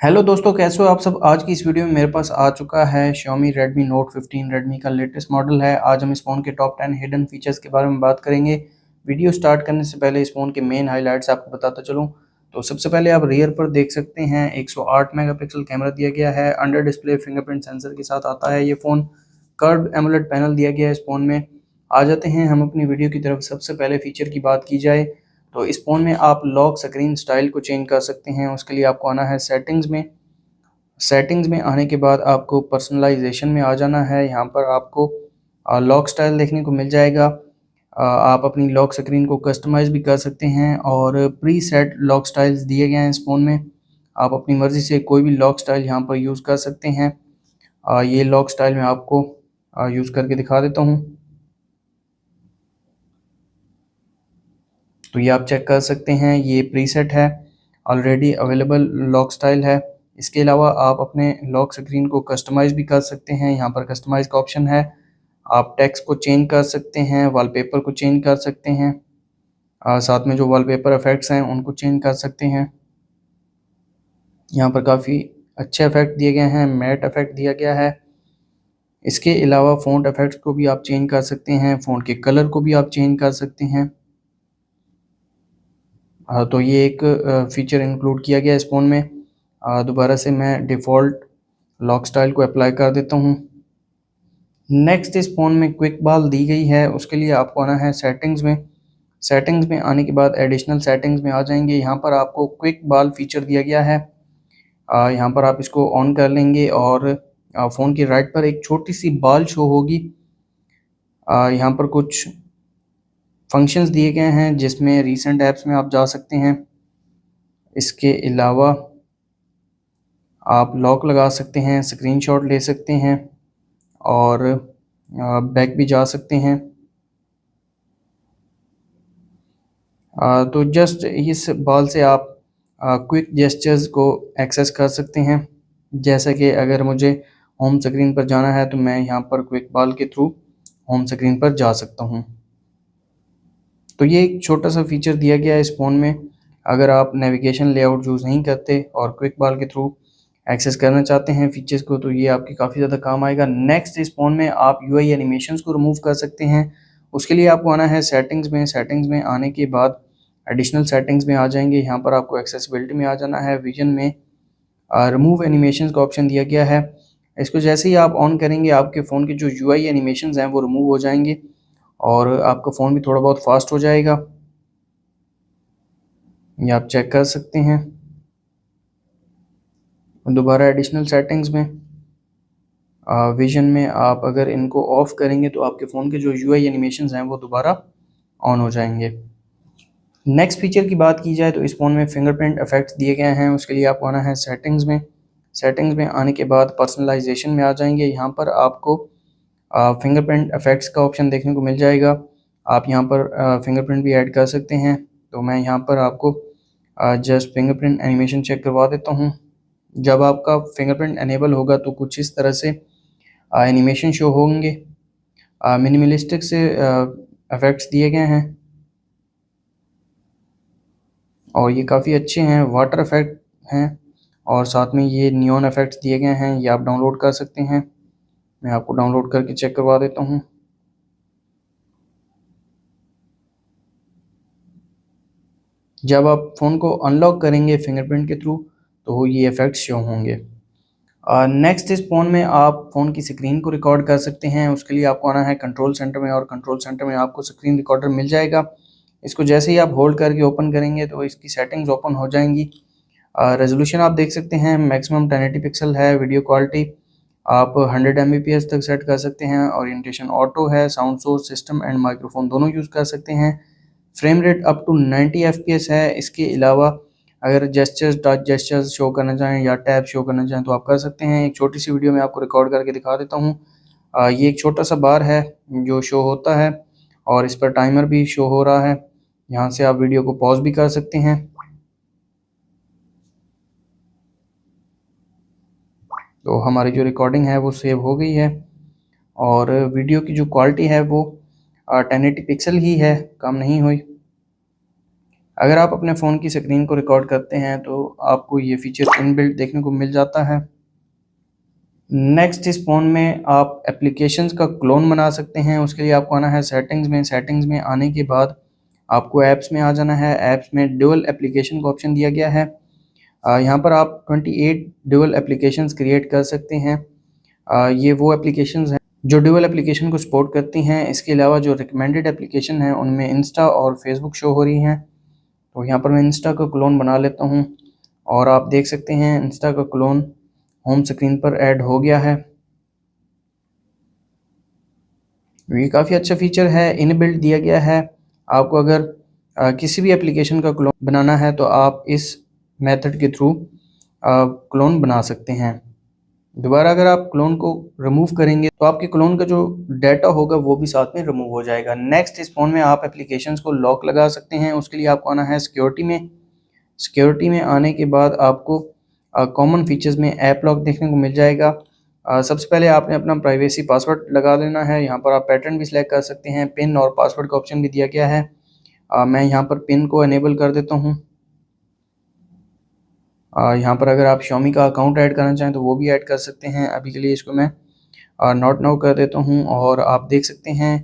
Hello दोस्तों, कैसे हो आप सब। आज की इस वीडियो में मेरे पास आ चुका है Xiaomi Redmi Note 15। Redmi का लेटेस्ट मॉडल है। आज हम इस फ़ोन के टॉप 10 हिडन फीचर्स के बारे में बात करेंगे। वीडियो स्टार्ट करने से पहले इस फ़ोन के मेन हाइलाइट्स आपको बताता चलूँ तो सबसे पहले आप रियर पर देख सकते हैं 108 मेगापिक्सल कैमरा दिया गया है। अंडर डिस्प्ले फिंगरप्रिंट सेंसर के साथ आता है ये फ़ोन। कर्व्ड एमोलेड पैनल दिया गया है इस फ़ोन में। आ जाते हैं हम अपनी वीडियो की तरफ। सबसे पहले फीचर की बात की जाए तो इस फ़ोन में आप लॉक स्क्रीन स्टाइल को चेंज कर सकते हैं। उसके लिए आपको आना है सेटिंग्स में। सेटिंग्स में आने के बाद आपको पर्सनलाइजेशन में आ जाना है। यहाँ पर आपको लॉक स्टाइल देखने को मिल जाएगा। आप अपनी लॉक स्क्रीन को कस्टमाइज़ भी कर सकते हैं और प्री सेट लॉक स्टाइल्स दिए गए हैं इस फ़ोन में। आप अपनी मर्ज़ी से कोई भी लॉक स्टाइल यहाँ पर यूज़ कर सकते हैं। ये लॉक स्टाइल मैं आपको यूज़ करके दिखा देता हूँ। तो ये आप चेक कर सकते हैं, ये प्रीसेट है, ऑलरेडी अवेलेबल लॉक स्टाइल है। इसके अलावा आप अपने लॉक स्क्रीन को कस्टमाइज़ भी कर सकते हैं। यहाँ पर कस्टमाइज़ का ऑप्शन है। आप टेक्स्ट को चेंज कर सकते हैं, वॉलपेपर को चेंज कर सकते हैं। साथ में जो वॉलपेपर इफ़ेक्ट्स हैं उनको चेंज कर सकते हैं। यहाँ पर काफ़ी अच्छे इफ़ेक्ट दिए गए हैं, मैट इफ़ेक्ट दिया गया है। इसके अलावा फ़ॉन्ट इफ़ेक्ट्स को भी आप चेंज कर सकते हैं, फ़ॉन्ट के कलर को भी आप चेंज कर सकते हैं। हाँ, तो ये एक फ़ीचर इंक्लूड किया गया है इस फ़ोन में। दोबारा से मैं डिफ़ॉल्ट लॉक स्टाइल को अप्लाई कर देता हूँ। नेक्स्ट इस फ़ोन में क्विक बाल दी गई है। उसके लिए आपको आना है सेटिंग्स में। सेटिंग्स में आने के बाद एडिशनल सेटिंग्स में आ जाएंगे। यहाँ पर आपको क्विक बाल फ़ीचर दिया गया है। यहाँ पर आप इसको ऑन कर लेंगे और फ़ोन की राइट पर एक छोटी सी बाल शो होगी। यहाँ पर कुछ फंक्शंस दिए गए हैं जिसमें रीसेंट ऐप्स में आप जा सकते हैं। इसके अलावा आप लॉक लगा सकते हैं, स्क्रीनशॉट ले सकते हैं और बैक भी जा सकते हैं। तो जस्ट इस बॉल से आप क्विक जेस्चर्स को एक्सेस कर सकते हैं। जैसा कि अगर मुझे होम स्क्रीन पर जाना है तो मैं यहाँ पर क्विक बॉल के थ्रू होम स्क्रीन पर जा सकता हूँ। तो ये एक छोटा सा फीचर दिया गया है इस फ़ोन में। अगर आप नेविगेशन लेआउट यूज़ नहीं करते और क्विक बाल के थ्रू एक्सेस करना चाहते हैं फीचर्स को तो ये आपकी काफ़ी ज़्यादा काम आएगा। नेक्स्ट इस फ़ोन में आप यूआई एनिमेशंस को रिमूव कर सकते हैं। उसके लिए आपको आना है सेटिंग्स में। सेटिंग्स में आने के बाद एडिशनल सेटिंग्स में आ जाएंगे। यहाँ पर आपको एक्सेसिबिलिटी में आ जाना है। विजन में रिमूव एनिमेशंस का ऑप्शन दिया गया है। इसको जैसे ही आप ऑन करेंगे आपके फ़ोन के जो यूआई एनिमेशंस हैं वो रिमूव हो जाएंगे और आपका फ़ोन भी थोड़ा बहुत फास्ट हो जाएगा। ये आप चेक कर सकते हैं। दोबारा एडिशनल सेटिंग्स में विजन में आप अगर इनको ऑफ करेंगे तो आपके फ़ोन के जो यूआई एनिमेशंस हैं वो दोबारा ऑन हो जाएंगे। नेक्स्ट फीचर की बात की जाए तो इस फ़ोन में फिंगरप्रिंट इफेक्ट्स दिए गए हैं। उसके लिए आपको आना है सेटिंग्स में। सेटिंग्स में आने के बाद पर्सनलाइजेशन में आ जाएंगे। यहाँ पर आपको फिंगरप्रिंट इफेक्ट्स का ऑप्शन देखने को मिल जाएगा। आप यहाँ पर फिंगरप्रिंट भी ऐड कर सकते हैं। तो मैं यहाँ पर आपको जस्ट फिंगरप्रिंट एनिमेशन चेक करवा देता हूँ। जब आपका फिंगरप्रिंट एनेबल होगा तो कुछ इस तरह से एनिमेशन शो होंगे। मिनिमलिस्टिक से इफेक्ट्स दिए गए हैं और ये काफ़ी अच्छे हैं। वाटर इफेक्ट हैं और साथ में ये नियॉन इफेक्ट्स दिए गए हैं। ये आप डाउनलोड कर सकते हैं। मैं आपको डाउनलोड करके चेक करवा देता हूँ। जब आप फ़ोन को अनलॉक करेंगे फिंगरप्रिंट के थ्रू तो ये इफेक्ट्स शो होंगे। नेक्स्ट इस फ़ोन में आप फ़ोन की स्क्रीन को रिकॉर्ड कर सकते हैं। उसके लिए आपको आना है कंट्रोल सेंटर में और कंट्रोल सेंटर में आपको स्क्रीन रिकॉर्डर मिल जाएगा। इसको जैसे ही आप होल्ड करके ओपन करेंगे तो इसकी सेटिंग्स ओपन हो जाएंगी। रेजोल्यूशन आप देख सकते हैं, मैक्सिमम 1080 पिक्सल है। वीडियो क्वालिटी आप 100 Mbps तक सेट कर सकते हैं। ओरिएंटेशन ऑटो है। Sound source, system and microphone दोनों यूज़ कर सकते हैं। Frame rate up to 90 FPS है। इसके अलावा अगर जेस्चर्स, टच जेस्चर्स शो करना चाहें या टैब शो करना चाहें तो आप कर सकते हैं। एक छोटी सी वीडियो में आपको रिकॉर्ड करके दिखा देता हूँ। ये एक छोटा सा बार है जो शो होता है और इस पर टाइमर भी शो हो रहा है। यहाँ से आप वीडियो को पॉज भी कर सकते हैं। तो हमारी जो रिकॉर्डिंग है वो सेव हो गई है और वीडियो की जो क्वालिटी है वो 1080 पिक्सल ही है, कम नहीं हुई। अगर आप अपने फ़ोन की स्क्रीन को रिकॉर्ड करते हैं तो आपको ये फीचर इनबिल्ट देखने को मिल जाता है। नेक्स्ट इस फ़ोन में आप एप्लीकेशंस का क्लोन बना सकते हैं। उसके लिए आपको आना है सेटिंग्स में आने के बाद आपको ऐप्स में आ जाना है। ऐप्स में ड्यूअल एप्लीकेशन का ऑप्शन दिया गया है। यहाँ पर आप 28 ड्यूअल एप्लीकेशंस क्रिएट कर सकते हैं। ये वो एप्लीकेशंस हैं जो ड्यूअल एप्लीकेशन को सपोर्ट करती हैं। इसके अलावा जो रिकमेंडेड एप्लीकेशन हैं उनमें इंस्टा और फेसबुक शो हो रही हैं। तो यहाँ पर मैं इंस्टा का क्लोन बना लेता हूँ और आप देख सकते हैं इंस्टा का क्लोन होम स्क्रीन पर ऐड हो गया है। ये काफ़ी अच्छा फीचर है, इनबिल्ट दिया गया है। आपको अगर किसी भी एप्लीकेशन का क्लोन बनाना है तो आप इस मेथड के थ्रू क्लोन बना सकते हैं। दोबारा अगर आप क्लोन को रिमूव करेंगे तो आपके क्लोन का जो डाटा होगा वो भी साथ में रिमूव हो जाएगा। नेक्स्ट इस फ़ोन में आप एप्लीकेशंस को लॉक लगा सकते हैं। उसके लिए आपको आना है सिक्योरिटी में आने के बाद आपको कॉमन फीचर्स में ऐप लॉक देखने को मिल जाएगा। सबसे पहले आपने अपना प्राइवेसी पासवर्ड लगा लेना है। यहाँ पर आप पैटर्न भी सिलेक्ट कर सकते हैं। पिन और पासवर्ड का ऑप्शन भी दिया गया है। मैं यहाँ पर पिन को इनेबल कर देता हूँ। यहाँ पर अगर आप Xiaomi का अकाउंट ऐड करना चाहें तो वो भी ऐड कर सकते हैं। अभी के लिए इसको मैं नॉट नाउ कर देता हूँ और आप देख सकते हैं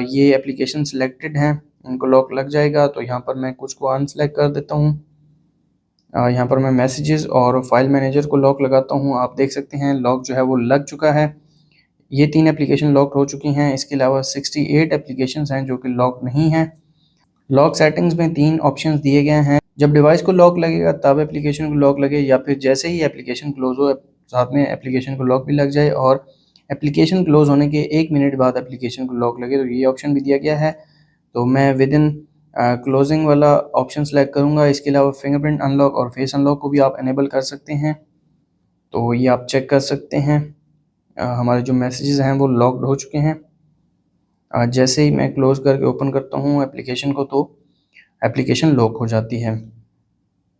ये एप्लीकेशन सिलेक्टेड हैं, इनको लॉक लग जाएगा। तो यहाँ पर मैं कुछ को अनसेलेक्ट कर देता हूँ। यहाँ पर मैं मैसेजेस और फाइल मैनेजर को लॉक लगाता हूँ। आप देख सकते हैं लॉक जो है वो लग चुका है। ये 3 एप्लीकेशन लॉक हो चुकी हैं। इसके अलावा 68 एप्लीकेशंस हैं जो कि लॉक नहीं हैं। लॉक सेटिंग्स में 3 ऑप्शंस दिए गए हैं। जब डिवाइस को लॉक लगेगा तब एप्लीकेशन को लॉक लगे, या फिर जैसे ही एप्लीकेशन क्लोज हो साथ में एप्लीकेशन को लॉक भी लग जाए, और एप्लीकेशन क्लोज होने के 1 मिनट बाद एप्लीकेशन को लॉक लगे, तो ये ऑप्शन भी दिया गया है। तो मैं विद इन क्लोजिंग वाला ऑप्शन सेलेक्ट करूँगा। इसके अलावा फिंगरप्रिंट अनलॉक और फेस अनलॉक को भी आप इनेबल कर सकते हैं। तो ये आप चेक कर सकते हैं हमारे जो मैसेजेस हैं वो लॉक्ड हो चुके हैं। जैसे ही मैं क्लोज़ करके ओपन करता हूँ एप्लीकेशन को तो एप्लीकेशन लॉक हो जाती है।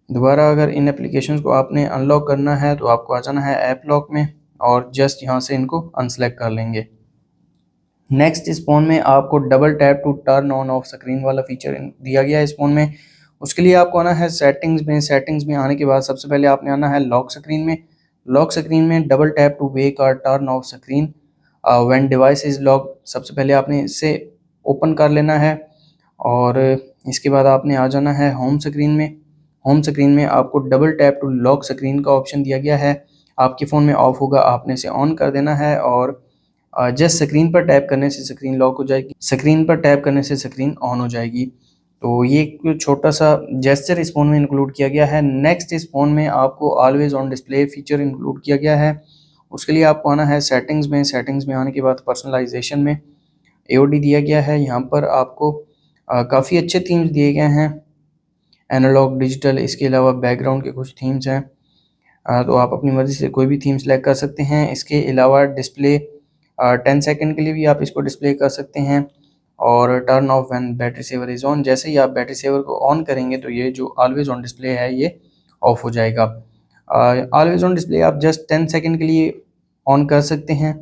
दोबारा अगर इन एप्लीकेशंस को आपने अनलॉक करना है तो आपको आ जाना है ऐप लॉक में और जस्ट यहाँ से इनको अनसेलेक्ट कर लेंगे। नेक्स्ट इस फ़ोन में आपको double tap to turn on off screen वाला फीचर दिया गया है इस फ़ोन में। उसके लिए आपको आना है सेटिंग्स में आने के बाद सबसे पहले आपने आना है लॉक स्क्रीन में डबल टैप टू वेक और turn of screen when device is lock. सबसे पहले आपने इसे ओपन कर लेना है और इसके बाद आपने आ जाना है होम स्क्रीन में आपको double tap to lock screen का ऑप्शन दिया गया है। आपके फ़ोन में ऑफ होगा, आपने इसे ऑन कर देना है और जस्ट स्क्रीन पर टैप करने से स्क्रीन लॉक हो जाएगी, स्क्रीन पर टैप करने से स्क्रीन ऑन हो जाएगी। तो ये एक छोटा सा जेस्चर इस फ़ोन में इंक्लूड किया गया है। नेक्स्ट इस फ़ोन में आपको always on display feature include किया गया है। उसके लिए आपको आना है सेटिंग्स में आने के बाद पर्सनलाइजेशन में AOD दिया गया है। यहाँ पर आपको काफ़ी अच्छे थीम्स दिए गए हैं, एनालॉग डिजिटल, इसके अलावा बैकग्राउंड के कुछ थीम्स हैं। तो आप अपनी मर्ज़ी से कोई भी थीम सेलेक्ट कर सकते हैं। इसके अलावा डिस्प्ले 10 सेकंड के लिए भी आप इसको डिस्प्ले कर सकते हैं और turn off when battery saver is on, जैसे ही आप बैटरी सेवर को ऑन करेंगे तो ये जो ऑलवेज ऑन डिस्प्ले है ये ऑफ हो जाएगा। ऑलवेज ऑन डिस्प्ले आप जस्ट 10 सेकंड के लिए ऑन कर सकते हैं।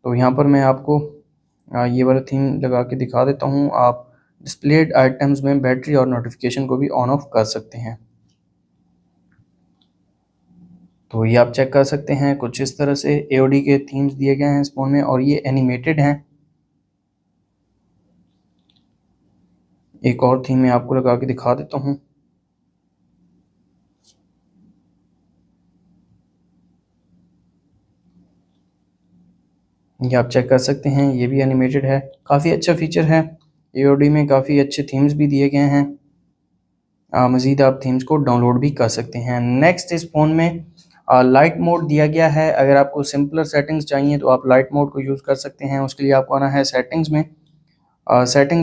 तो यहाँ पर मैं आपको ये वाला थीम लगा के दिखा देता हूँ। आप डिस्प्लेड आइटम्स में बैटरी और नोटिफिकेशन को भी ऑन ऑफ कर सकते हैं। तो ये आप चेक कर सकते हैं कुछ इस तरह से AOD के थीम्स दिए गए हैं इस फ़ोन में और ये एनिमेटेड हैं। एक और थीम मैं आपको लगा के दिखा देता हूँ। ये आप चेक कर सकते हैं, ये भी एनिमेटेड है। काफ़ी अच्छा फीचर है। AOD में काफ़ी अच्छे थीम्स भी दिए गए हैं। मज़ीद आप थीम्स को डाउनलोड भी कर सकते हैं। नेक्स्ट इस फ़ोन में लाइट मोड दिया गया है। अगर आपको सिंपलर सेटिंग्स चाहिए तो आप लाइट मोड को यूज़ कर सकते हैं। उसके लिए आपको आना है सेटिंग्स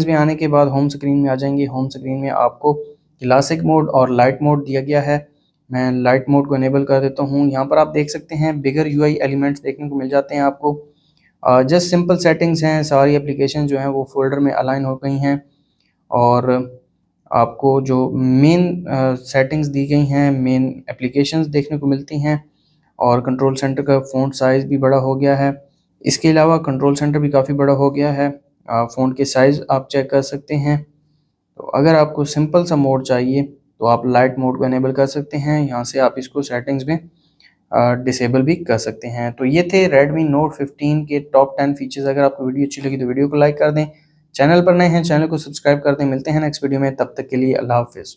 में आने के बाद होम स्क्रीन में आ जाएंगे। होम स्क्रीन में आपको क्लासिक मोड और लाइट मोड दिया गया है। मैं लाइट मोड को इनेबल कर देता हूँ। यहाँ पर आप देख सकते हैं बिगर UI एलिमेंट्स देखने को मिल जाते हैं आपको। जस्ट सिंपल सेटिंग्स हैं, सारी एप्लीकेशन जो हैं वो फोल्डर में अलाइन हो गई हैं और आपको जो मेन सेटिंग्स दी गई हैं, मेन एप्लीकेशंस देखने को मिलती हैं और कंट्रोल सेंटर का फ़ॉन्ट साइज़ भी बड़ा हो गया है। इसके अलावा कंट्रोल सेंटर भी काफ़ी बड़ा हो गया है। फ़ॉन्ट के साइज़ आप चेक कर सकते हैं। तो अगर आपको सिंपल सा मोड चाहिए तो आप लाइट मोड को इनेबल कर सकते हैं। यहाँ से आप इसको सेटिंग्स में डिसेबल भी कर सकते हैं। तो ये थे Redmi Note 15 के टॉप 10 फीचर्स। अगर आपको वीडियो अच्छी लगी तो वीडियो को लाइक कर दें, चैनल पर नए हैं चैनल को सब्सक्राइब कर दें। मिलते हैं नेक्स्ट वीडियो में, तब तक के लिए अल्लाह हाफिज़।